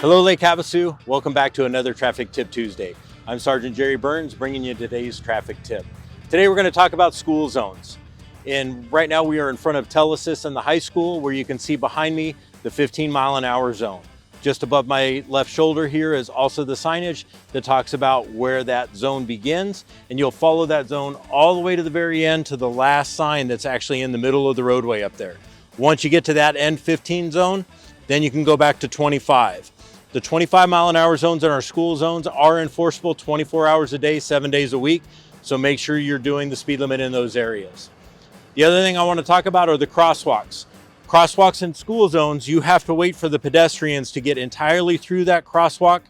Hello, Lake Havasu. Welcome back to another Traffic Tip Tuesday. I'm Sergeant Jerry Burns bringing you today's traffic tip. Today we're going to talk about school zones. And right now we are in front of Telesis and the high school, where you can see behind me the 15-mile-an-hour zone. Just above my left shoulder here is also the signage that talks about where that zone begins, and you'll follow that zone all the way to the very end to the last sign that's actually in the middle of the roadway up there. Once you get to that end 15 zone, then you can go back to 25. The 25-mile-an-hour zones in our school zones are enforceable 24 hours a day, 7 days a week, so make sure you're doing the speed limit in those areas. The other thing I want to talk about are the crosswalks. Crosswalks in school zones, you have to wait for the pedestrians to get entirely through that crosswalk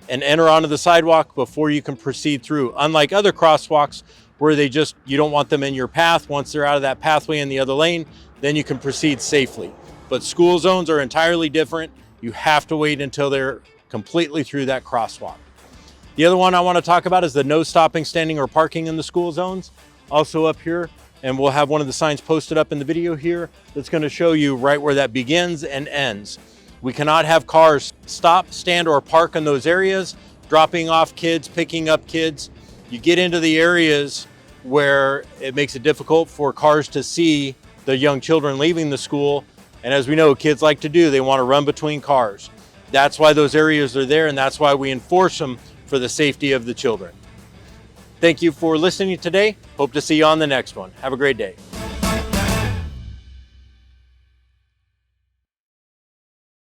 and enter onto the sidewalk before you can proceed through. Unlike other crosswalks where you don't want them in your path. Once they're out of that pathway in the other lane, then you can proceed safely. But school zones are entirely different. You have to wait until they're completely through that crosswalk. The other one I want to talk about is the no stopping, standing, or parking in the school zones. Also up here, and we'll have one of the signs posted up in the video here that's going to show you right where that begins and ends. We cannot have cars stop, stand, or park in those areas, dropping off kids, picking up kids. You get into the areas where it makes it difficult for cars to see the young children leaving the school. And as we know, kids like to do, they want to run between cars. That's why those areas are there, and that's why we enforce them for the safety of the children. Thank you for listening today. Hope to see you on the next one. Have a great day.